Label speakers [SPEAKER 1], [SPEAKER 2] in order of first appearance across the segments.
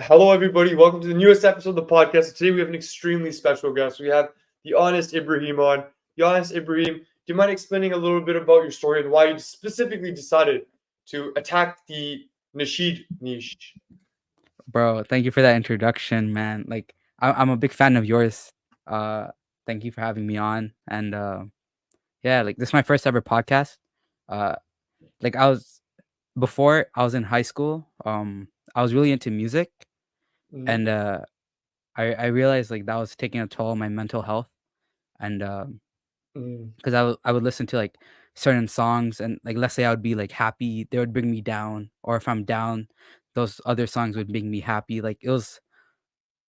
[SPEAKER 1] Hello, everybody. Welcome to the newest episode of the podcast. Today, we have an extremely special guest. We have the honest Ibrahim on. The honest Ibrahim, do you mind explaining a little bit about your story and why you specifically decided to attack the Nasheed niche?
[SPEAKER 2] Bro, thank you for that introduction, man. Like, I'm a big fan of yours. Uh, Thank you for having me on. And yeah, like this is my first ever podcast. Uh, like I was before I was in high school. I was really into music,
[SPEAKER 1] Mm-hmm.
[SPEAKER 2] and I realized like that was taking a toll on my mental health. And because I would listen to like certain songs, and like let's say I would be like happy, they would bring me down, or if I'm down, those other songs would make me happy. Like it was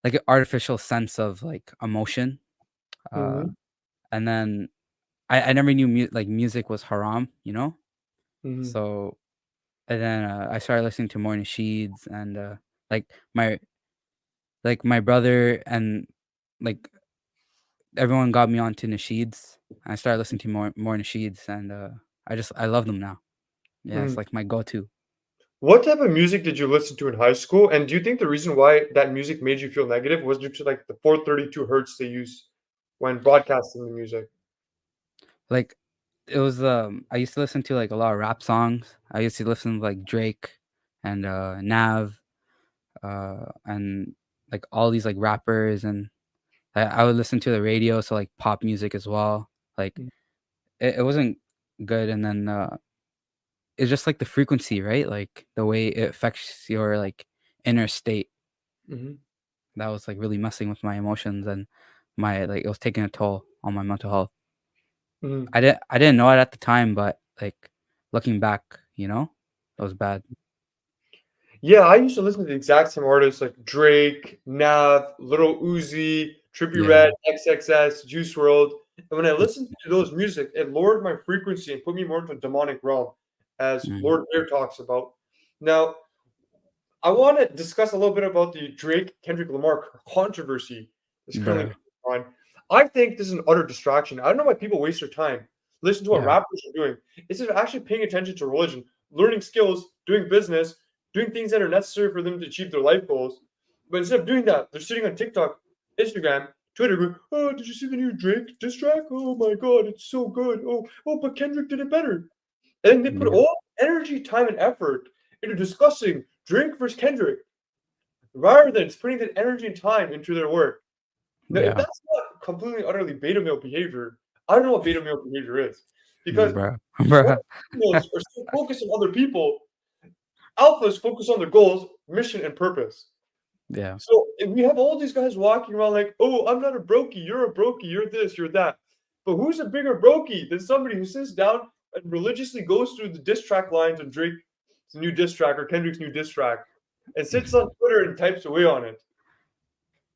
[SPEAKER 2] like an artificial sense of like emotion. Uh,
[SPEAKER 1] Mm-hmm.
[SPEAKER 2] and then I never knew like music was haram, you know.
[SPEAKER 1] Mm-hmm.
[SPEAKER 2] So and then I started listening to more nasheeds and like my my brother and like everyone got me onto nasheeds. I started listening to more nasheeds and I love them now. Yeah,
[SPEAKER 1] Mm-hmm.
[SPEAKER 2] it's like my go-to.
[SPEAKER 1] What type of music did you listen to in high school? And do you think the reason why that music made you feel negative was due to like the 432 hertz they use when broadcasting the music?
[SPEAKER 2] Like it was I used to listen to like a lot of rap songs. I used to listen to like Drake and Nav and like all these like rappers, and I would listen to the radio, so like pop music as well. Like it wasn't good, and then it's just like the frequency, right? Like the way it affects your like inner state.
[SPEAKER 1] Mm-hmm.
[SPEAKER 2] That was like really messing with my emotions, and my like it was taking a toll on my mental health.
[SPEAKER 1] Mm-hmm.
[SPEAKER 2] I didn't know it at the time, but like looking back, it was bad.
[SPEAKER 1] Yeah, I used to listen to the exact same artists like Drake, Nav, Little Uzi, Trippie
[SPEAKER 2] Yeah.
[SPEAKER 1] Redd, XXS, Juice World. And when I listened to those music, it lowered my frequency and put me more into a demonic realm, as
[SPEAKER 2] Mm.
[SPEAKER 1] Lord Bear talks about. Now, I want to discuss a little bit about the Drake Kendrick Lamar controversy that's currently
[SPEAKER 2] Bruh.
[SPEAKER 1] going on. I think this is an utter distraction. I don't know why people waste their time. Listen to what
[SPEAKER 2] Yeah.
[SPEAKER 1] rappers are doing instead of actually paying attention to religion, learning skills, doing business, doing things that are necessary for them to achieve their life goals. But instead of doing that, they're sitting on TikTok, Instagram, Twitter, going, "Oh, did you see the new Drake diss track? Oh my God, it's so good. Oh, but Kendrick did it better." And then they put
[SPEAKER 2] Yeah.
[SPEAKER 1] all energy, time, and effort into discussing Drake versus Kendrick rather than putting that energy and time into their work. Now, if
[SPEAKER 2] Yeah.
[SPEAKER 1] that's not completely utterly beta male behavior, I don't know what beta male behavior is. Because
[SPEAKER 2] Bruh.
[SPEAKER 1] when
[SPEAKER 2] Bruh.
[SPEAKER 1] males are so focused on other people, alphas focus on their goals, mission, and purpose.
[SPEAKER 2] Yeah.
[SPEAKER 1] So if we have all these guys walking around like, oh, I'm not a brokey, you're a brokey, you're this, you're that. But who's a bigger brokey than somebody who sits down and religiously goes through the diss track lines of Drake's new diss track or Kendrick's new diss track and sits on Twitter and types away on it?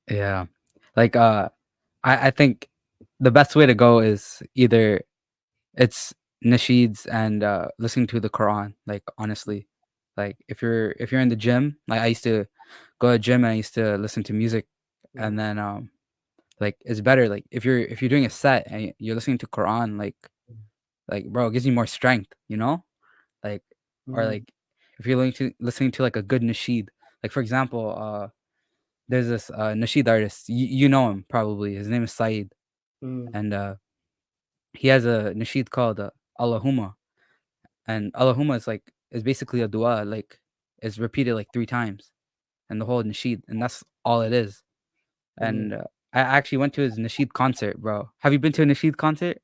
[SPEAKER 2] Yeah. Like I think the best way to go is either it's nasheeds and listening to the Quran. Like honestly, like if you're in the gym, like I used to go to the gym and I used to listen to music, and then like it's better. Like if you're doing a set and you're listening to Quran, like bro, it gives you more strength, like or
[SPEAKER 1] Mm,
[SPEAKER 2] like if you're listening to like a good nasheed. Like for example, there's this nasheed artist, you know him probably. His name is Saeed,
[SPEAKER 1] mm,
[SPEAKER 2] and he has a nasheed called Allahumma, and Allahumma is basically a dua, like it's repeated like three times and the whole nasheed, and that's all it is.
[SPEAKER 1] mm.
[SPEAKER 2] And I actually went to his nasheed concert, bro. Have you been to a nasheed concert?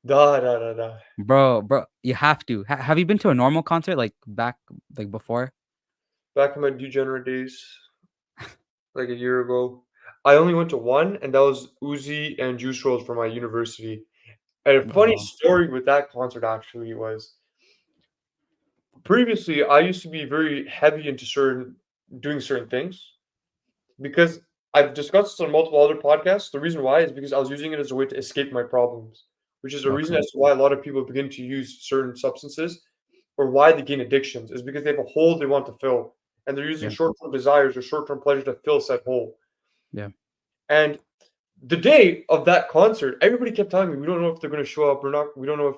[SPEAKER 1] Da da da da.
[SPEAKER 2] Bro, you have to. Have you been to a normal concert like back like before?
[SPEAKER 1] Back in my degenerate days, like a year ago, I only went to one, and that was Uzi and Juice WRLD for my university. And a funny
[SPEAKER 2] Oh,
[SPEAKER 1] story with that concert actually was previously I used to be very heavy into doing certain things because I've discussed this on multiple other podcasts. The reason why is because I was using it as a way to escape my problems, which is the reason
[SPEAKER 2] okay.
[SPEAKER 1] as to why a lot of people begin to use certain substances or why they gain addictions is because they have a hole they want to fill and they're using
[SPEAKER 2] Yeah,
[SPEAKER 1] short-term desires or short-term pleasure to fill said hole.
[SPEAKER 2] yeah,
[SPEAKER 1] And the day of that concert, everybody kept telling me we don't know if they're going to show up or not. We don't know if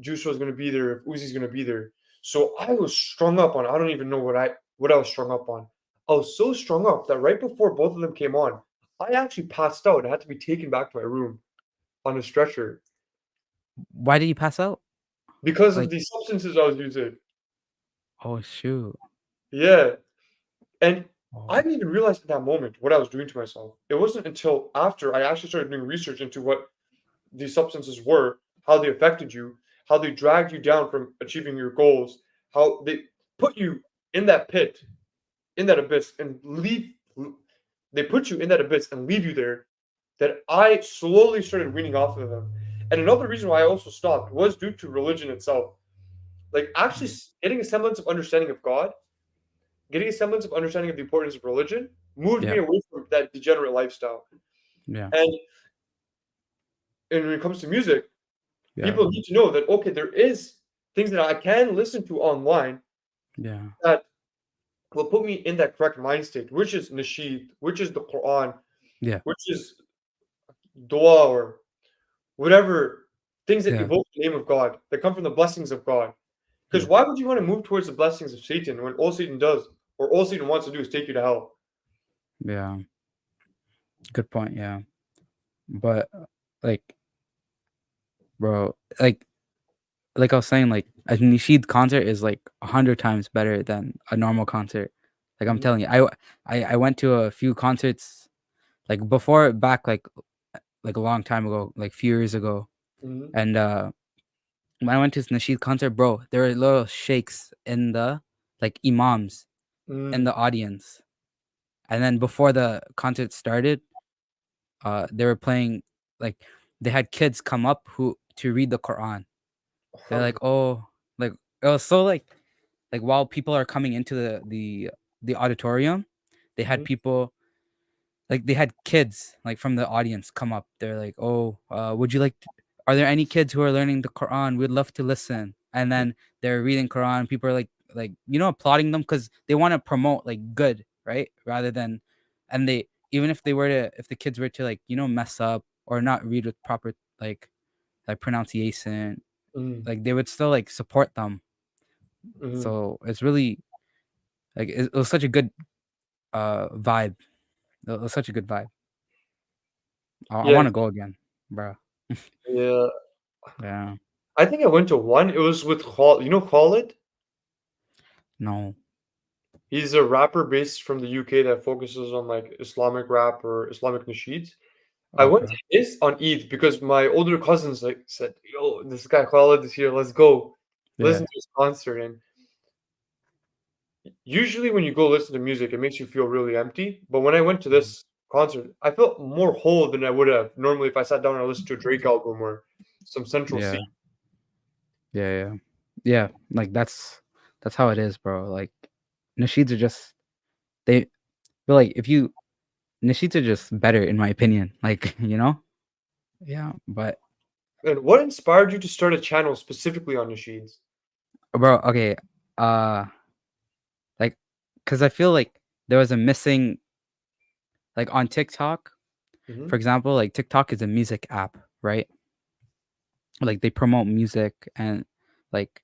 [SPEAKER 1] Juice was going to be there, if Uzi's going to be there. So I was strung up on. I don't even know what I was strung up on. I was so strung up that right before both of them came on, I actually passed out and had to be taken back to my room on a stretcher
[SPEAKER 2] Why did you pass out?
[SPEAKER 1] because of
[SPEAKER 2] Like,
[SPEAKER 1] the substances I was using.
[SPEAKER 2] oh shoot.
[SPEAKER 1] Yeah. And I
[SPEAKER 2] Oh,
[SPEAKER 1] didn't even realize at that moment what I was doing to myself. It wasn't until after I actually started doing research into what these substances were, how they affected you, how they dragged you down from achieving your goals, how they put you in that pit, in that abyss, and they put you in that abyss and leave you there, that I slowly started weaning off of them. And another reason why I also stopped was due to religion itself. Like actually
[SPEAKER 2] mm,
[SPEAKER 1] getting a semblance of understanding of God, getting a semblance of understanding of the importance of religion moved me
[SPEAKER 2] yeah,
[SPEAKER 1] away from that degenerate lifestyle.
[SPEAKER 2] yeah,
[SPEAKER 1] And and when it comes to music,
[SPEAKER 2] yeah,
[SPEAKER 1] people need to know that okay, there is things that I can listen to online
[SPEAKER 2] yeah,
[SPEAKER 1] that will put me in that correct mind state, which is nasheed, which is the Quran,
[SPEAKER 2] yeah,
[SPEAKER 1] which is dua or whatever things that
[SPEAKER 2] yeah,
[SPEAKER 1] evoke the name of God, that come from the blessings of God. Because
[SPEAKER 2] yeah,
[SPEAKER 1] why would you want to move towards the blessings of Satan when all Satan does, or all Satan wants to do, is take you to hell?
[SPEAKER 2] yeah. Good point. Yeah, but like, bro, like I was saying, like a Nisheed concert is like 100 times better than a normal concert. Like I'm
[SPEAKER 1] Mhm,
[SPEAKER 2] telling you, I went to a few concerts like before back like a long time ago, like few years ago,
[SPEAKER 1] mhm,
[SPEAKER 2] and when I went to this Nasheed concert, bro, there were little sheikhs in the like imams in
[SPEAKER 1] mm,
[SPEAKER 2] the audience, and then before the concert started, they were playing like they had kids come up who to read the Quran. They're like,
[SPEAKER 1] alhamdulillah,
[SPEAKER 2] oh, like it was so like while people are coming into the auditorium, they had
[SPEAKER 1] mhm,
[SPEAKER 2] people like they had kids like from the audience come up. They're like, oh, would you like? Are there any kids who are learning the Quran? We'd love to listen. And then they're reading Quran. People are like applauding them because they want to promote like good, right? Rather than, and they even if they were to if the kids were to like mess up or not read with proper like pronunciation,
[SPEAKER 1] mm,
[SPEAKER 2] like they would still like support them.
[SPEAKER 1] mhm.
[SPEAKER 2] So it's really like it was such a good vibe. It was such a good vibe. I
[SPEAKER 1] Yeah,
[SPEAKER 2] want to go again, bro.
[SPEAKER 1] yeah.
[SPEAKER 2] Yeah.
[SPEAKER 1] I think I went to one. It was with you know Khalid?
[SPEAKER 2] No.
[SPEAKER 1] He's a rapper based from the UK that focuses on like Islamic rap or Islamic nasheeds. I went
[SPEAKER 2] Okay.
[SPEAKER 1] to his on Eid because my older cousins like said, "Yo, this guy Khalid is here. Let's go listen
[SPEAKER 2] Yeah.
[SPEAKER 1] to his concert." And usually, when you go listen to music, it makes you feel really empty. But when I went to
[SPEAKER 2] Mhm.
[SPEAKER 1] this concert, I felt more whole than I would have normally if I sat down and listened to a Drake album or some Central C.
[SPEAKER 2] Yeah. Yeah. Yeah. Yeah. Like that's how it is, bro. Like nasheeds are just they feel like if you nasheeds are just better in my opinion. Like Yeah. But
[SPEAKER 1] And what inspired you to start a channel specifically on nasheeds?
[SPEAKER 2] bro, okay. Uh, like, cause I feel like there was a missing like on TikTok, for
[SPEAKER 1] Hmm.
[SPEAKER 2] example. Like TikTok is a music app, right? Like they promote music and like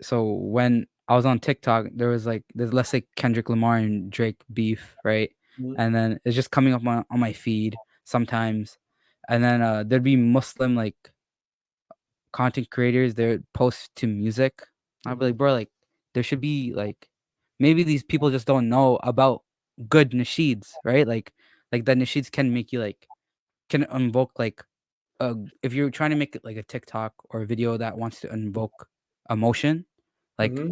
[SPEAKER 2] so when I was on TikTok, there was like there's let's say Kendrick Lamar and Drake beef, right?
[SPEAKER 1] Hmm.
[SPEAKER 2] And then it's just coming up on my feed sometimes. And then there'd be Muslim like content creators they would post to music. I'd be
[SPEAKER 1] Hmm.
[SPEAKER 2] like, bro, like there should be like maybe these people just don't know about good nasheeds, right? Like that nasheeds can make you like can invoke like if you're trying to make it like a TikTok or a video that wants to invoke emotion, like
[SPEAKER 1] Hmm.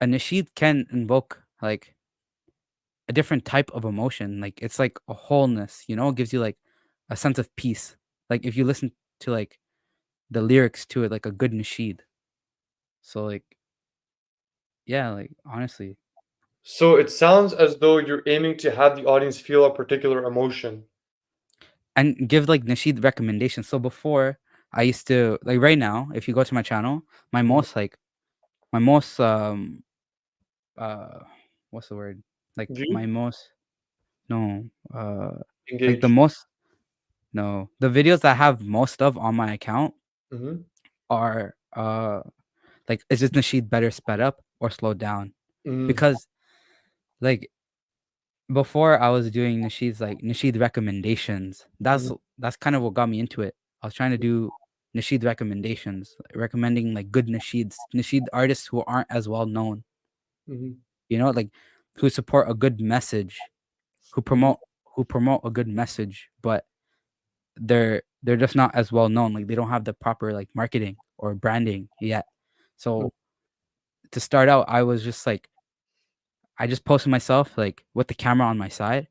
[SPEAKER 2] a nasheed can invoke like a different type of emotion. Like it's like a wholeness, it gives you like a sense of peace. Like if you listen to like the lyrics to it, like a good nasheed. So like yeah, like honestly,
[SPEAKER 1] So it sounds as though you're aiming to have the audience feel a particular emotion.
[SPEAKER 2] and give like nasheed recommendations. So before I used to like right now, if you go to my channel, my
[SPEAKER 1] Mhm.
[SPEAKER 2] most like my most uh what's the word? Like my
[SPEAKER 1] Viewed,
[SPEAKER 2] most no like the
[SPEAKER 1] engaged.
[SPEAKER 2] most no the videos I have most of on my account
[SPEAKER 1] Mhm.
[SPEAKER 2] are like is this nasheed better sped up or slowed down?
[SPEAKER 1] Mhm.
[SPEAKER 2] Because like before I was doing nasheeds, like nasheed recommendations.
[SPEAKER 1] Mm-hmm.
[SPEAKER 2] That's kind of what got me into it. I was trying to do nasheed recommendations, like, recommending like good nasheeds, nasheed artists who aren't as well known.
[SPEAKER 1] Mm-hmm.
[SPEAKER 2] Like who support a good message, who
[SPEAKER 1] Mm-hmm.
[SPEAKER 2] promote who promote a good message, but they're just not as well known. Like they don't have the proper like marketing or branding yet. So to start out, I was just like I just posted myself like with the camera on my side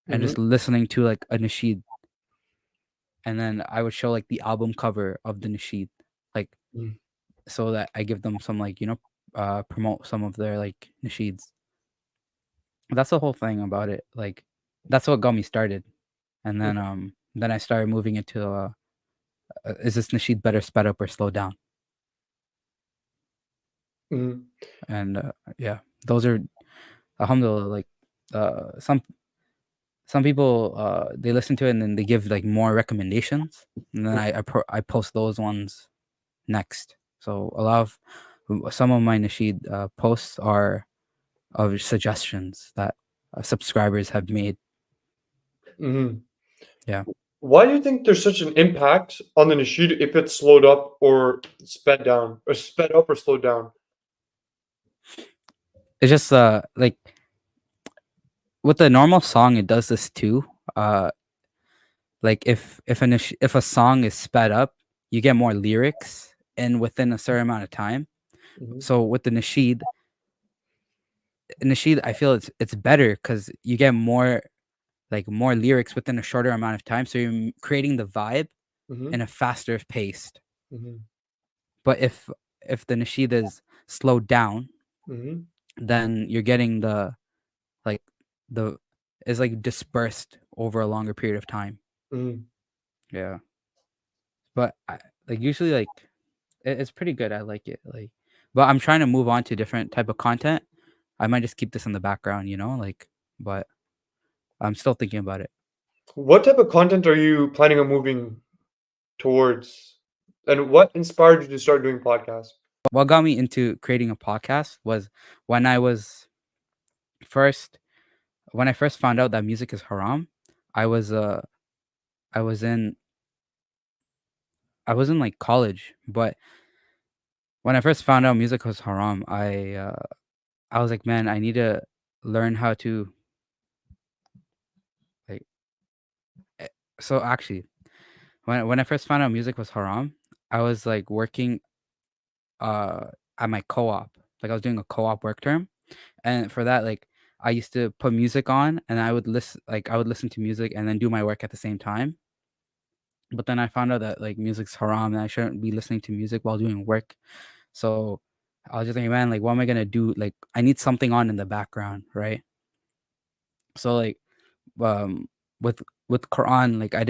[SPEAKER 2] and
[SPEAKER 1] Mm-hmm.
[SPEAKER 2] just listening to like a nasheed, and then I would show like the album cover of the nasheed, like so that I give them some like promote some of their like nasheeds. That's the whole thing about it. Like that's what got me started, and then I started moving into is this nasheed better sped up or slowed down?
[SPEAKER 1] Mm-hmm.
[SPEAKER 2] And yeah, those are alhamdulillah. Like some people they listen to it and then they give like more recommendations, and then I post those ones next. So a lot of some of my nasheed posts are of suggestions that subscribers have made.
[SPEAKER 1] Mm-hmm.
[SPEAKER 2] Yeah,
[SPEAKER 1] Why do you think there's such an impact on the nasheed if it's slowed up or sped down, or sped up or slowed down?
[SPEAKER 2] it's just like with a normal song, it does this too. Uh, like if a song is sped up, you get more lyrics and within a certain amount of time.
[SPEAKER 1] Mm-hmm.
[SPEAKER 2] So with the nasheed, I feel it's better because you get more lyrics within a shorter amount of time. So you're creating the vibe
[SPEAKER 1] Mm-hmm.
[SPEAKER 2] in a faster pace.
[SPEAKER 1] Mm-hmm.
[SPEAKER 2] But if the nasheed is slowed down,
[SPEAKER 1] Mm-hmm.
[SPEAKER 2] then you're getting like the is like dispersed over a longer period of time.
[SPEAKER 1] Mm-hmm.
[SPEAKER 2] Yeah, but like usually like it's pretty good. I like it. Like, but I'm trying to move on to different type of content. I might just keep this in the background, like, but I'm still thinking about it.
[SPEAKER 1] What type of content are you planning on moving towards? And what inspired you to start doing podcasts?
[SPEAKER 2] What got me into creating a podcast was when first when I first found out that music is haram. I was I was in I was in like college, but when I first found out music was haram, I was like, man, I need to learn how to like. eh, So actually, when I first found out music was haram, I was like working uh at my co-op. Like I was doing a co-op work term, and for that, like I used to put music on, and I would listen to music and then do my work at the same time. But then I found out that like music's haram and I shouldn't be listening to music while doing work. So I was just thinking, man, like what am I gonna do? Like I need something on in the background, right? So like um with Quran, like it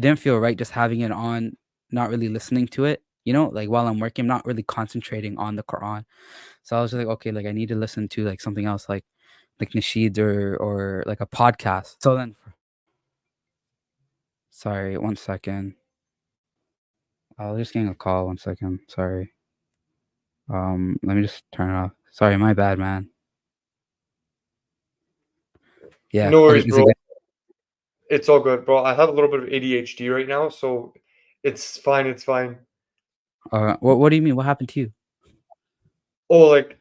[SPEAKER 2] didn't feel right just having it on, not really listening to it, like while I'm working, I'm not really concentrating on the Quran. So I was just like, okay, like I need to listen to like something else, like nasheeds or like a podcast. So then, sorry, 1 second. I was just getting a call. 1 second. Sorry. Let me just turn it off. Sorry, my bad, man. Yeah.
[SPEAKER 1] No
[SPEAKER 2] Okay.
[SPEAKER 1] worries,
[SPEAKER 2] Is it
[SPEAKER 1] bro.
[SPEAKER 2] good?
[SPEAKER 1] It's all good, bro. I have a little bit of ADHD right now, so it's fine. It's fine.
[SPEAKER 2] What do you mean? What happened to you?
[SPEAKER 1] Oh, like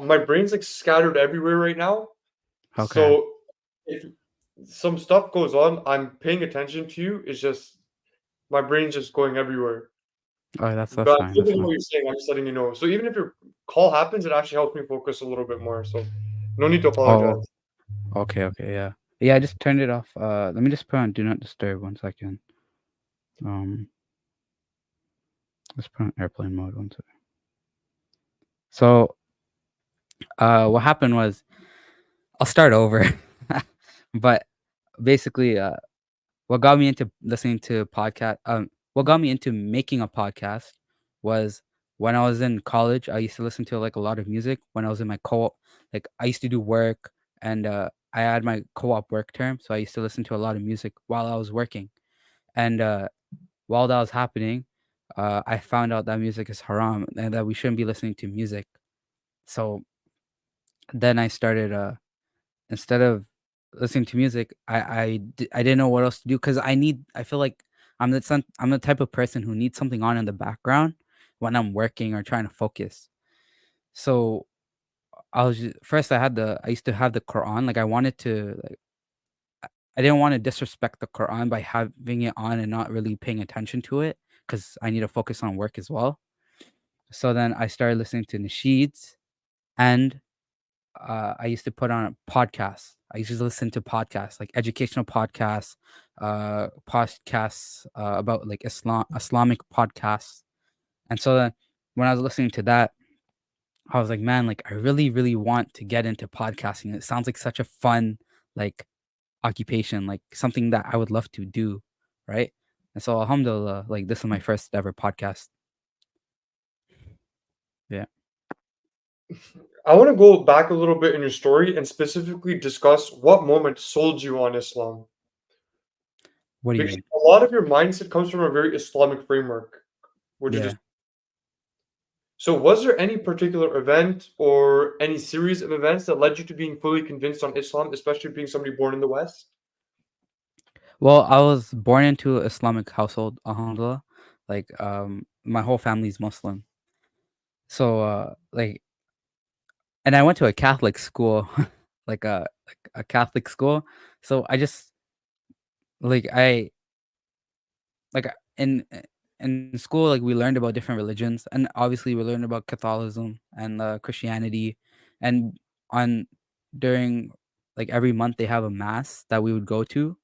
[SPEAKER 1] my brain's like scattered everywhere right now.
[SPEAKER 2] Okay.
[SPEAKER 1] So if some stuff goes on, I'm paying attention to you. It's just my brain's just going everywhere.
[SPEAKER 2] Oh, that's
[SPEAKER 1] But I'm
[SPEAKER 2] fine.
[SPEAKER 1] still
[SPEAKER 2] That's
[SPEAKER 1] getting
[SPEAKER 2] fine.
[SPEAKER 1] what you're saying. I'm just letting you know. So even if your call happens, it actually helps me focus a little bit more. So no need to
[SPEAKER 2] Oh,
[SPEAKER 1] apologize.
[SPEAKER 2] okay. Okay. Yeah. Yeah. I just turned it off. Let me just put on do not disturb. 1 second. Um, let's put on airplane mode. 1 second. So, what happened was I'll start over, but basically, what got me into listening to podcast what got me into making a podcast was when I was in college. I used to listen to like a lot of music when I was in my co-op. Like I used to do work, and I had my co-op work term, so I used to listen to a lot of music while I was working. And while that was happening, I found out that music is haram and that we shouldn't be listening to music. So then I started. instead of listening to music, I didn't know what else to do because I feel like I'm the type of person who needs something on in the background when I'm working or trying to focus. So first I used to have the Quran. Like I wanted to like I didn't want to disrespect the Quran by having it on and not really paying attention to it because I need to focus on work as well. So then I started listening to nasheeds and I used to put on podcasts. I used to listen to podcasts, like educational podcasts about like Islamic podcasts. And so then when I was listening to that, I was like, man, like I really, really want to get into podcasting. It sounds like such a fun like occupation, like something that I would love to do, right? And so alhamdulillah, like this is my first ever podcast. Yeah.
[SPEAKER 1] I want to go back a little bit in your story and specifically discuss what moment sold you on Islam.
[SPEAKER 2] What do you
[SPEAKER 1] Because
[SPEAKER 2] mean?
[SPEAKER 1] a lot of your mindset comes from a very Islamic framework. Would you just
[SPEAKER 2] Yeah.
[SPEAKER 1] so was there any particular event or any series of events that led you to being fully convinced on Islam, especially being somebody born in the West?
[SPEAKER 2] Well, I was born into an Islamic household, alhamdulillah. Like, my whole family's Muslim. So, and I went to a Catholic school, like a Catholic school. So I just like I like in school, like we learned about different religions, and obviously we learned about Catholicism and Christianity, and on during like every month they have a mass that we would go to,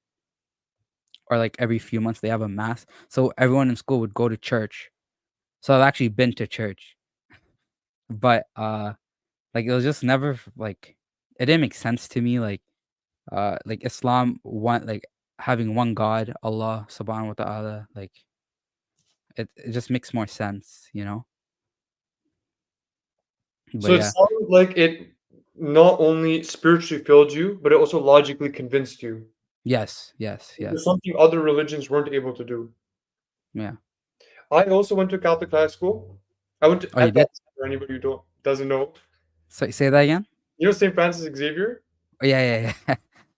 [SPEAKER 2] or like every few months they have a mass. So everyone in school would go to church. So I've actually been to church, but like it was just never like it didn't make sense to me. Like Islam one like having one God, Allah Subhanahu wa Taala. Like it just makes more sense, you know. But
[SPEAKER 1] So it
[SPEAKER 2] yeah,
[SPEAKER 1] sounded like it not only spiritually filled you, but it also logically convinced you.
[SPEAKER 2] yes, yes,
[SPEAKER 1] It was
[SPEAKER 2] yes.
[SPEAKER 1] something other religions weren't able to do.
[SPEAKER 2] Yeah.
[SPEAKER 1] I also went to Catholic high school. I went to
[SPEAKER 2] Oh, you did?
[SPEAKER 1] FS for anybody who doesn't know.
[SPEAKER 2] So say that again.
[SPEAKER 1] You know St. Francis Xavier?
[SPEAKER 2] Oh, yeah, yeah, yeah,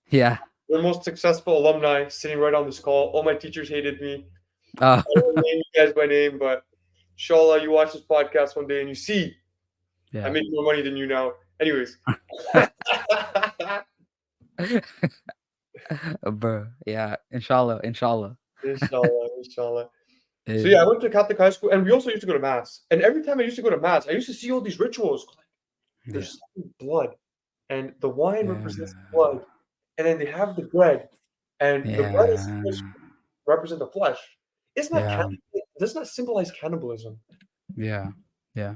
[SPEAKER 2] yeah.
[SPEAKER 1] The most successful alumni sitting right on this call. All my teachers hated me.
[SPEAKER 2] Oh,
[SPEAKER 1] I won't name you guys by name, but inshallah, you watch this podcast one day and you see I
[SPEAKER 2] yeah.
[SPEAKER 1] make more money than you now. Anyways,
[SPEAKER 2] Bro, yeah. Inshallah, inshallah.
[SPEAKER 1] inshallah, inshallah. So
[SPEAKER 2] Eh,
[SPEAKER 1] yeah, I went to Catholic high school, and we also used to go to mass. And every time I used to go to mass, I used to see all these rituals. Like,
[SPEAKER 2] yeah,
[SPEAKER 1] there's blood, and the wine represents
[SPEAKER 2] yeah,
[SPEAKER 1] blood, and then they have the bread, and the bread is
[SPEAKER 2] yeah,
[SPEAKER 1] supposed to represent the flesh. Isn't that
[SPEAKER 2] yeah,
[SPEAKER 1] doesn't that symbolize cannibalism?
[SPEAKER 2] yeah, yeah.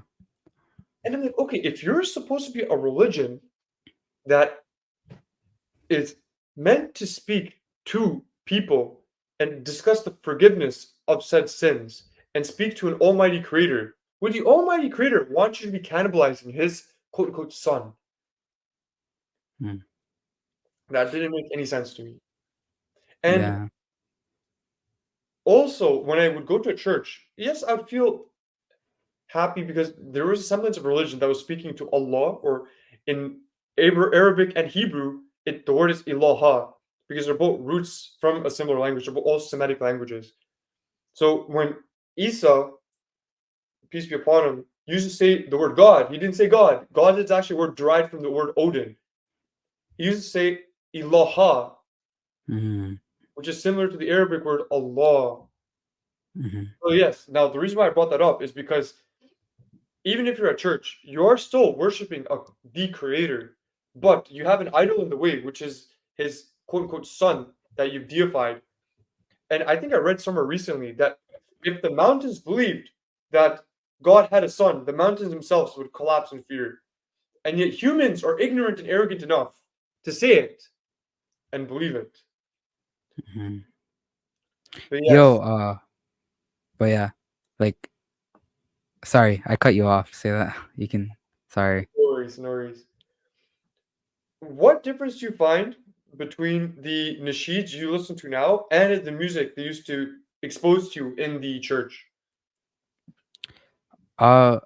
[SPEAKER 1] And I'm like, okay, if you're supposed to be a religion that is meant to speak to people and discuss the forgiveness of said sins and speak to an almighty creator, would the almighty creator want you to be cannibalizing his quote unquote son?
[SPEAKER 2] Mm,
[SPEAKER 1] That didn't make any sense to me. And
[SPEAKER 2] yeah.
[SPEAKER 1] also, when I would go to a church, yes, I would feel happy because there was a semblance of religion that was speaking to Allah, or in Arabic and Hebrew, the word is ilaha, because they're both roots from a similar language. They're both all Semitic languages. So when Isa, peace be upon him, used to say the word God, he didn't say God. God is actually a word derived from the word Odin. He used to say ilaha,
[SPEAKER 2] Mm,
[SPEAKER 1] which is similar to the Arabic word Allah.
[SPEAKER 2] hmm.
[SPEAKER 1] So yes, now the reason why I brought that up is because even if you're at church, you're still worshiping the creator, but you have an idol in the way, which is his quote unquote son that you've deified. And I think I read somewhere recently that if the mountains believed that God had a son, the mountains themselves would collapse in fear. And yet humans are ignorant and arrogant enough to say it and believe it.
[SPEAKER 2] Hmm.
[SPEAKER 1] But
[SPEAKER 2] Yo,
[SPEAKER 1] yes,
[SPEAKER 2] but yeah, like, sorry, I cut you off. Say that. You can. Sorry.
[SPEAKER 1] no worries, no worries. What difference do you find between the nasheeds you listen to now and the music they used to expose to you in the church?
[SPEAKER 2] Uh,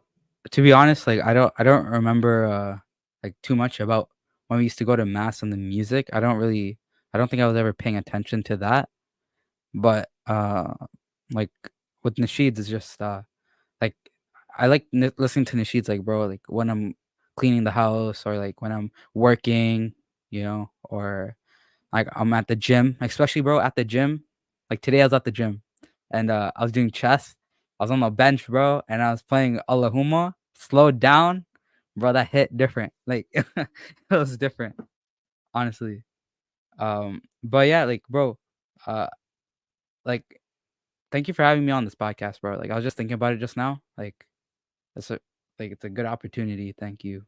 [SPEAKER 2] to be honest, like I don't remember like too much about when we used to go to mass and the music. I don't think I was ever paying attention to that. But like with nasheeds, it's just like I like listening to nasheeds, like bro, like when I'm cleaning the house or like when I'm working, or like I'm at the gym, especially bro at the gym. Like today I was at the gym and I was doing chest. I was on the bench, bro, and I was playing Allahumma, slowed down, bro. That hit different. Like it was different, honestly. But yeah, like bro, uh, like thank you for having me on this podcast, bro. Like I was just thinking about it just now. It's a it's a good opportunity. Thank you.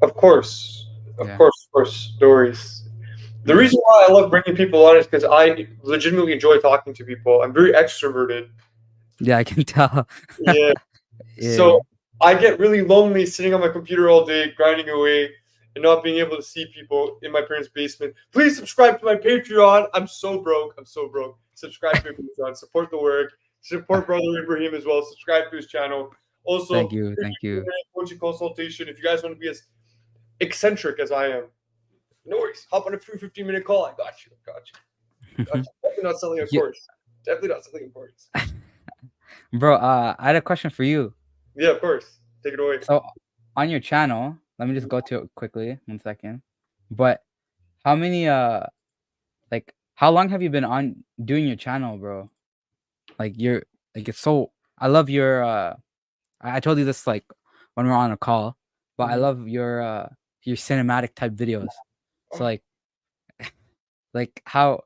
[SPEAKER 1] Of course,
[SPEAKER 2] Yeah.
[SPEAKER 1] of course, stories. The
[SPEAKER 2] Yeah.
[SPEAKER 1] reason why I love bringing people on is because I legitimately enjoy talking to people. I'm very extroverted.
[SPEAKER 2] Yeah, I can tell.
[SPEAKER 1] Yeah.
[SPEAKER 2] Yeah.
[SPEAKER 1] So I get really lonely sitting on my computer all day, grinding away, and not being able to see people in my parents' basement. Please subscribe to my Patreon. I'm so broke. I'm so broke. Subscribe to my Patreon. Support the work. Support Brother Ibrahim as well. Subscribe to his channel.
[SPEAKER 2] Thank
[SPEAKER 1] Also,
[SPEAKER 2] you.
[SPEAKER 1] free
[SPEAKER 2] Thank you.
[SPEAKER 1] coaching consultation. If you guys want to be as eccentric as I am, no worries. Hop on a free 15-minute call. I got you. Got you. Got you. Definitely not selling a
[SPEAKER 2] You,
[SPEAKER 1] course. Definitely not selling a course.
[SPEAKER 2] bro, I had a question for you.
[SPEAKER 1] Yeah, of course. Take it away.
[SPEAKER 2] So on your channel, let me just go to it quickly. 1 second. But how many how long have you been on doing your channel, bro? Like you're like it's so I love your I told you this like when we were on a call, but I
[SPEAKER 1] Mhm.
[SPEAKER 2] love your cinematic type videos. So like how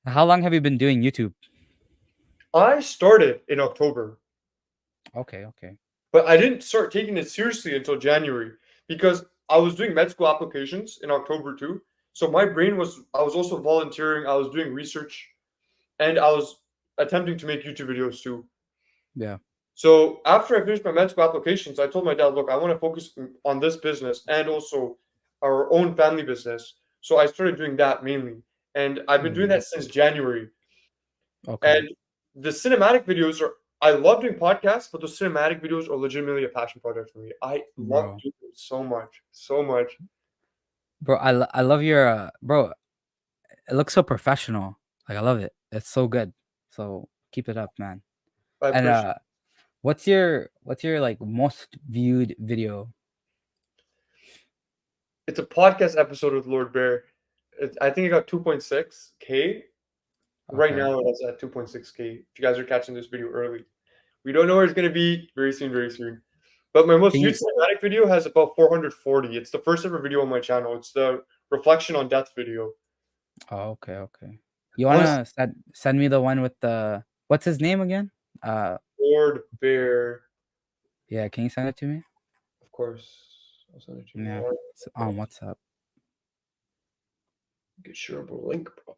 [SPEAKER 2] long have you been doing YouTube?
[SPEAKER 1] I started in October,
[SPEAKER 2] Okay, okay.
[SPEAKER 1] but I didn't start taking it seriously until January because I was doing med school applications in October too. So my brain was, I was also volunteering, I was doing research, and I was attempting to make YouTube videos too.
[SPEAKER 2] Yeah.
[SPEAKER 1] So after I finished my med school applications, I told my dad, look, I want to focus on this business and also our own family business. So I started doing that mainly. And I've been doing
[SPEAKER 2] Mm,
[SPEAKER 1] that since January.
[SPEAKER 2] okay,
[SPEAKER 1] And the cinematic videos are, I love doing podcasts, but the cinematic videos are legitimately a passion project for me. I love
[SPEAKER 2] bro.
[SPEAKER 1] doing it so much, so much.
[SPEAKER 2] Bro, I love your bro. It looks so professional. Like I love it. It's so good. So keep it up, man.
[SPEAKER 1] I
[SPEAKER 2] And
[SPEAKER 1] appreciate
[SPEAKER 2] what's your like most viewed video?
[SPEAKER 1] it's a podcast episode with Lord Bear. I think it got 2.6K. Right
[SPEAKER 2] Okay.
[SPEAKER 1] now it's at 2.6K. If you guys are catching this video early. We don't know where it's gonna be very soon, very soon. But my most
[SPEAKER 2] Can
[SPEAKER 1] viewed
[SPEAKER 2] you
[SPEAKER 1] cinematic video has about 440. It's the first ever video on my channel. It's the reflection on death video.
[SPEAKER 2] Oh, okay, okay. You
[SPEAKER 1] Once
[SPEAKER 2] wanna send me the one with the what's his name again? Uh
[SPEAKER 1] Lord Bear,
[SPEAKER 2] yeah, can you send it to me?
[SPEAKER 1] of course. I'll send it to you
[SPEAKER 2] Yeah.
[SPEAKER 1] now.
[SPEAKER 2] It's on WhatsApp.
[SPEAKER 1] Get shareable link, bro.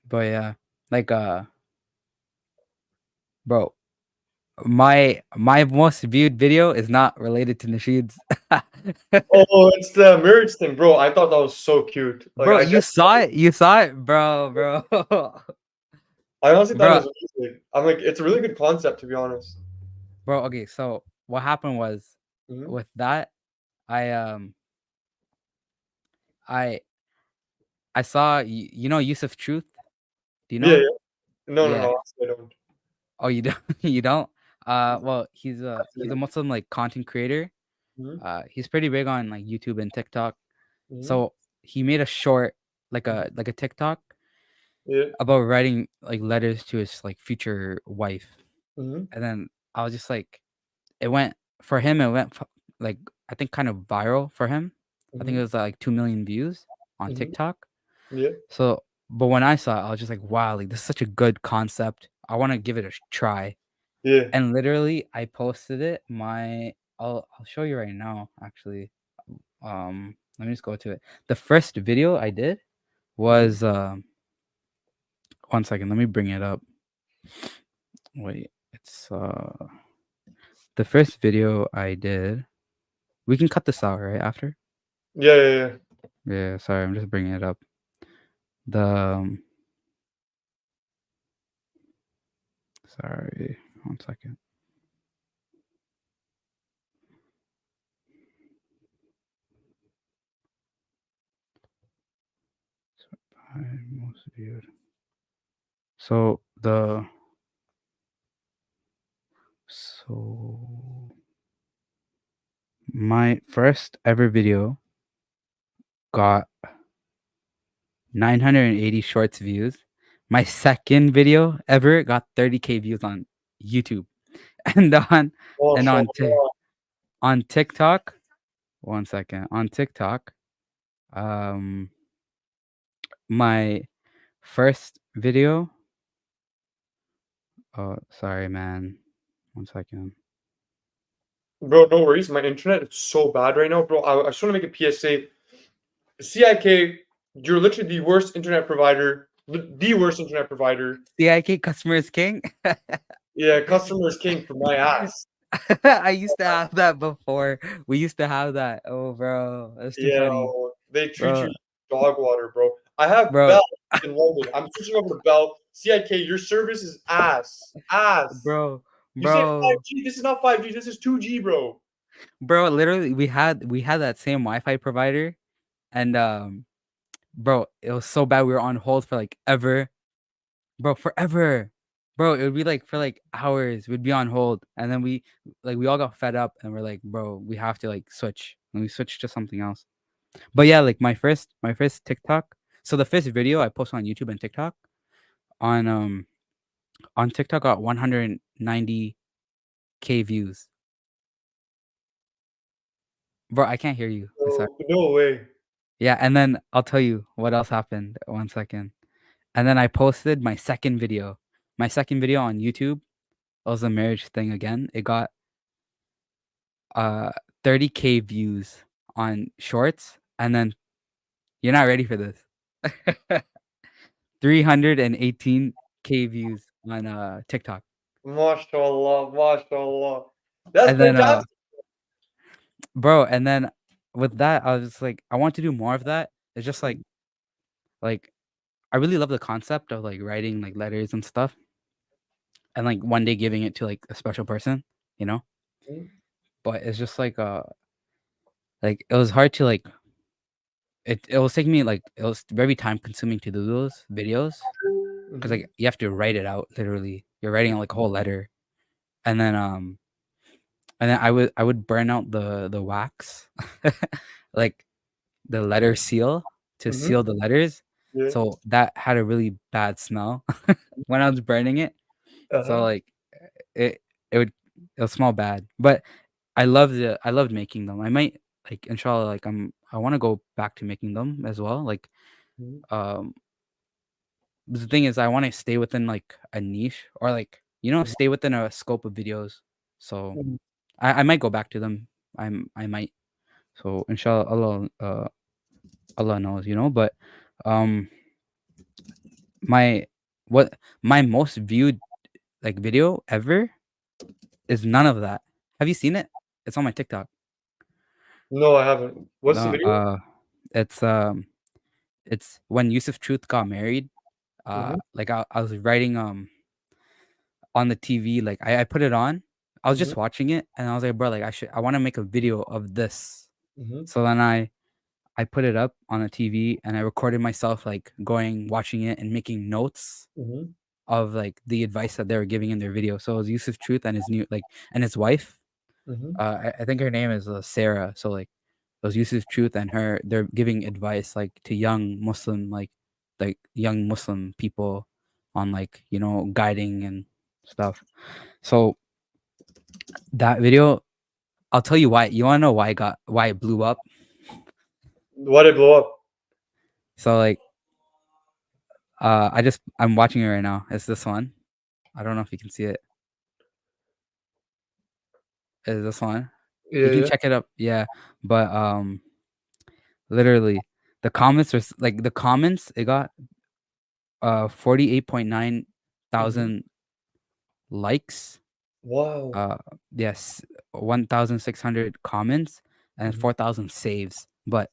[SPEAKER 2] But yeah, like bro, my most viewed video is not related to Nasheed's.
[SPEAKER 1] Oh, it's the marriage thing, bro. I thought that was so cute. Like
[SPEAKER 2] Bro, you saw it? You saw it, bro.
[SPEAKER 1] I honestly thought it
[SPEAKER 2] Bro,
[SPEAKER 1] was amazing. I'm like, it's a really good concept, to be honest.
[SPEAKER 2] bro, okay, so what happened was
[SPEAKER 1] Hmm.
[SPEAKER 2] with that, I I I saw you know Yusuf Truth? Do you know
[SPEAKER 1] Yeah,
[SPEAKER 2] him?
[SPEAKER 1] yeah. No, no,
[SPEAKER 2] Yeah.
[SPEAKER 1] no. Honestly, I don't.
[SPEAKER 2] Oh, you don't you don't? Well,
[SPEAKER 1] Actually,
[SPEAKER 2] he's a
[SPEAKER 1] no.
[SPEAKER 2] Muslim like content creator.
[SPEAKER 1] Hmm.
[SPEAKER 2] He's pretty big on like YouTube and TikTok.
[SPEAKER 1] Hmm.
[SPEAKER 2] So he made a short like a TikTok
[SPEAKER 1] Yeah.
[SPEAKER 2] about writing like letters to his like future wife.
[SPEAKER 1] Hmm.
[SPEAKER 2] And then I was just like it went for him it went like I think kind of viral for him. I think
[SPEAKER 1] Hmm.
[SPEAKER 2] it was like 2 million views on
[SPEAKER 1] Hmm.
[SPEAKER 2] TikTok.
[SPEAKER 1] Yeah.
[SPEAKER 2] So, but when I saw it, I was just like, wow, like this is such a good concept. I want to give it a try.
[SPEAKER 1] Yeah.
[SPEAKER 2] And literally, I posted it. I'll show you right now. Actually, let me just go to it. The first video I did
[SPEAKER 1] Hmm.
[SPEAKER 2] was 1 second. Let me bring it up. Wait, it's the first video I did. We can cut this out right after.
[SPEAKER 1] Yeah, yeah, yeah.
[SPEAKER 2] Yeah, sorry, I'm just bringing it up. The sorry, 1 second. most viewed. So the so my first ever video got 980 shorts views. My second video ever got 30K views on YouTube. And and on Tik
[SPEAKER 1] MashaAllah.
[SPEAKER 2] on TikTok, one second. On TikTok, um my first video, oh sorry man. One second.
[SPEAKER 1] Bro, no worries. My internet is so bad right now, bro. I just want to make a PSA. CIK, you're literally the worst internet provider. The worst internet provider.
[SPEAKER 2] CIK customer is king.
[SPEAKER 1] Yeah, customer is king for my ass.
[SPEAKER 2] I used to have that before. We used to have that. Oh, bro, that's too
[SPEAKER 1] Yeah,
[SPEAKER 2] funny,
[SPEAKER 1] they treat you
[SPEAKER 2] bro.
[SPEAKER 1] like dog water, bro. I have
[SPEAKER 2] Bro,
[SPEAKER 1] Bell in London. I'm switching over to Bell. CIK, your service is ass. Ass.
[SPEAKER 2] bro,
[SPEAKER 1] You say
[SPEAKER 2] bro,
[SPEAKER 1] 5G. This is not 5G. This is 2G, bro.
[SPEAKER 2] bro. Literally, we had that same Wi-Fi provider, and bro, it was so bad. We were on hold for like ever, bro, forever, bro. It would be like for like hours. We'd be on hold, and then we all got fed up, and we're like, bro, we have to like switch, and we switched to something else. But yeah, like my first TikTok. So the first video I posted on YouTube and TikTok on on TikTok got 190K views. Bro, I can't hear you. I'm sorry.
[SPEAKER 1] No way.
[SPEAKER 2] Yeah, and then I'll tell you what else happened. One second. And then I posted my second video. My second video on YouTube, it was a marriage thing again. It got uh 30K views on shorts, and then you're not ready for this. 318K views on TikTok.
[SPEAKER 1] MashaAllah, MashaAllah. That's
[SPEAKER 2] And then
[SPEAKER 1] fantastic.
[SPEAKER 2] bro, and then with that I was just like I want to do more of that. It's just like I really love the concept of like writing like letters and stuff and like one day giving it to like a special person, you know?
[SPEAKER 1] Mhm,
[SPEAKER 2] But it's just like it was hard to like it was taking me like it was very time consuming to do those videos because
[SPEAKER 1] mhm,
[SPEAKER 2] like you have to write it out literally. You're writing like a whole letter. And then I would burn out the wax, like the letter seal to
[SPEAKER 1] mhm,
[SPEAKER 2] seal the letters.
[SPEAKER 1] yeah.
[SPEAKER 2] So that had a really bad smell when I was burning it. So
[SPEAKER 1] Uh-huh.
[SPEAKER 2] like it it would it'll smell bad. But I loved making them. I might like inshallah like I want to go back to making them as well. Like
[SPEAKER 1] Mhm,
[SPEAKER 2] um the thing is I want to stay within like a niche or like stay within a scope of videos. So
[SPEAKER 1] mhm.
[SPEAKER 2] I might go back to them. I might. So inshallah Allah knows, but um my my most viewed like video ever is none of that. Have you seen it? It's on my TikTok.
[SPEAKER 1] No, I haven't. What's the
[SPEAKER 2] No,
[SPEAKER 1] video?
[SPEAKER 2] it's it's when Yusuf Truth got married.
[SPEAKER 1] Mhm,
[SPEAKER 2] Like I was writing on the TV, like I put it on. I was
[SPEAKER 1] mhm,
[SPEAKER 2] just watching it and I was like, bro, like I want to make a video of this.
[SPEAKER 1] mhm,
[SPEAKER 2] So then I put it up on the TV and I recorded myself like going watching it and making notes
[SPEAKER 1] mhm,
[SPEAKER 2] of like the advice that they were giving in their video. So it was Yusuf Truth and his new like and his wife.
[SPEAKER 1] mhm,
[SPEAKER 2] I think her name is Sarah. So like it was Yusuf Truth and her. They're giving advice like to young Muslim like young Muslim people on like guiding and stuff. So that video, I'll tell you why. You wanna know why it blew up?
[SPEAKER 1] Why'd it blow up?
[SPEAKER 2] So like I'm watching it right now. It's this one. I don't know if you can see it. Is this one?
[SPEAKER 1] Yeah,
[SPEAKER 2] You can
[SPEAKER 1] yeah.
[SPEAKER 2] check it up. Yeah, but literally the comments it got 48.9
[SPEAKER 1] Mhm.
[SPEAKER 2] thousand likes.
[SPEAKER 1] Wow.
[SPEAKER 2] Uh yes, 1,600 comments and
[SPEAKER 1] Mhm,
[SPEAKER 2] 4,000 saves. But